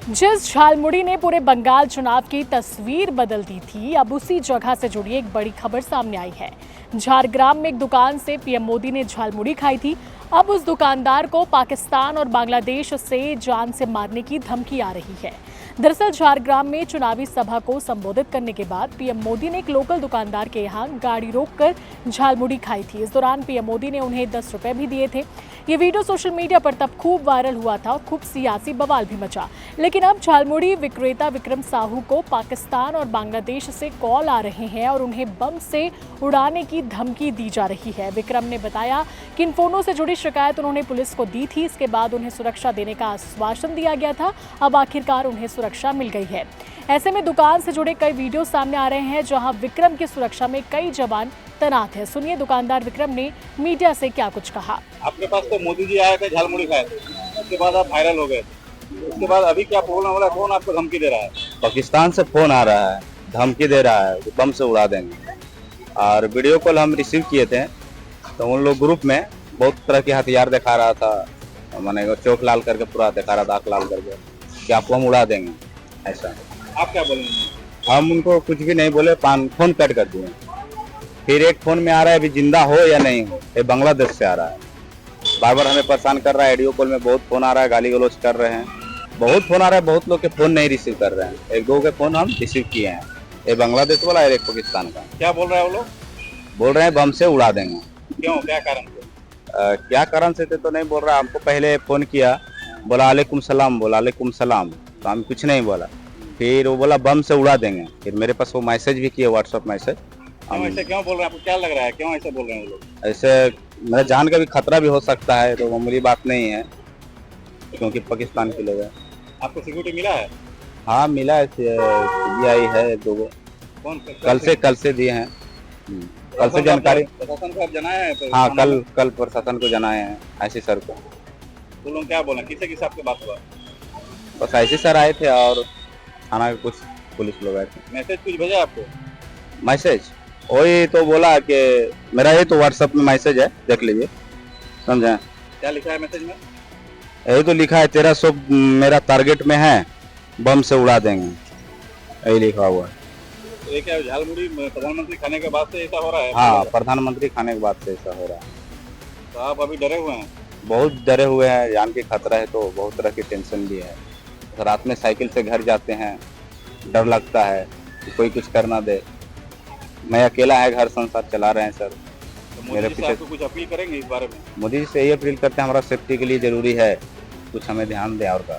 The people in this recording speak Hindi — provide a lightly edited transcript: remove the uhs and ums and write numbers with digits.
जिस झालमुड़ी ने पूरे बंगाल चुनाव की तस्वीर बदल दी थी, अब उसी जगह से जुड़ी एक बड़ी खबर सामने आई है। झारग्राम में एक दुकान से पीएम मोदी ने झालमुड़ी खाई थी। अब उस दुकानदार को पाकिस्तान और बांग्लादेश से जान से मारने की धमकी आ रही है। दरअसल झारग्राम में चुनावी सभा को संबोधित करने के बाद पीएम मोदी ने एक लोकल दुकानदार के यहाँ गाड़ी रोककर झालमुड़ी खाई थी। इस दौरान पीएम मोदी ने उन्हें 10 रुपए भी दिए थे। ये वीडियो सोशल मीडिया पर तब खूब वायरल हुआ था और खूब सियासी बवाल भी मचा। लेकिन अब झालमुड़ी विक्रेता विक्रम साहू को पाकिस्तान और बांग्लादेश से कॉल आ रहे हैं और उन्हें बम से उड़ाने की धमकी दी जा रही है। विक्रम ने बताया कि इन फोनों से जुड़ी शिकायत उन्होंने पुलिस को दी थी। इसके बाद उन्हें सुरक्षा देने का आश्वासन दिया गया था। अब आखिरकार उन्हें सुरक्षा मिल गई है। ऐसे में दुकान से जुड़े कई वीडियो सामने आ रहे हैं जहां विक्रम की सुरक्षा में कई जवान तैनात हैं। सुनिए दुकानदार विक्रम ने मीडिया से क्या कुछ कहा। आपके पास तो मोदी जी आए थे, झालमुड़ी खाए थे, उसके बाद आप वायरल हो गए थे। उसके बाद अभी क्या प्रॉब्लम हो रहा है? कौन आपको धमकी दे रहा है? पाकिस्तान से फोन आ रहा है, धमकी दे रहा है, बम से उड़ा देंगे। और वीडियो कॉल हम रिसीव किए थे, तो उन लोग ग्रुप में बहुत तरह के हथियार दिखा रहा था, माने चौक लाल करके पूरा दिखा रहा था, आँख लाल करके कि आपको हम उड़ा देंगे। ऐसा आप क्या बोलेंगे? हम उनको कुछ भी नहीं बोले, फोन कट कर दिए। फिर एक फोन में आ रहा है अभी जिंदा हो या नहीं हो, ये बांग्लादेश से आ रहा है, बार बार हमें परेशान कर रहा है। वीडियो कॉल में बहुत फोन आ रहा है, गाली गलौज कर रहे हैं, बहुत फोन आ रहा है। बहुत लोग के फोन नहीं रिसीव कर रहे हैं, एक दो के फोन हम रिसीव किए हैं, एक बांग्लादेश वाला और एक पाकिस्तान का। क्या बोल रहे हैं वो लोग? बोल रहे हैं बम से उड़ा देंगे। क्यों, क्या कारण से? क्या कारण से तो नहीं बोल रहा, हमको पहले फोन किया, बोला वालेकुम सलाम, बोला वालेकुम सलाम, तो हम कुछ नहीं बोला। फिर वो बोला बम से उड़ा देंगे। फिर मेरे पास वो मैसेज भी किया, व्हाट्सएप मैसेज। क्यों ऐसे क्यों बोल रहे हैं? आपको क्या लग रहा है, क्यों ऐसे बोल रहे हैं वो लोग? ऐसे मेरे जान का भी खतरा भी हो सकता है, तो मामूली बात नहीं है, क्योंकि पाकिस्तान के लोग हैं। आपको सिक्योरिटी मिला है? हाँ मिला है, CBI है 2 गो, कौन? कल से दिए हैं। कल से जानकारी। प्रशासन को आप जनाए हैं? हाँ कल प्रशासन को जनाए हैं, IC सर को। तो लोग क्या बोले, किससे किससे आपकी बात हुआ? बस IC सर आए थे और थाना के कुछ पुलिस लोग आए थे। मैसेज कुछ भेजा आपको? मैसेज वही तो बोला कि मेरा ये तो व्हाट्सएप में मैसेज है, देख लीजिए, समझे। क्या लिखा है मैसेज में? यही तो लिखा है 1300 मेरा टारगेट में है, बम से उड़ा देंगे, यही लिखा हुआ है। तो ये क्या झालमुड़ी प्रधानमंत्री खाने के बाद से ऐसा हो रहा है? हाँ प्रधानमंत्री खाने के बाद से ऐसा हो रहा है। तो आप अभी डरे हुए हैं? बहुत डरे हुए हैं, जान के खतरा है, तो बहुत तरह की टेंशन भी है। रात में साइकिल से घर जाते हैं, डर लगता है कि कोई कुछ कर ना दे। मैं अकेला है, घर संसार चला रहे हैं सर। तो मेरे मोदी जी से पीछे आपको कुछ अपील करेंगे इस बारे में? मोदी जी से यही अपील करते हैं, हमारा सेफ्टी के लिए जरूरी है, कुछ हमें ध्यान दें और का।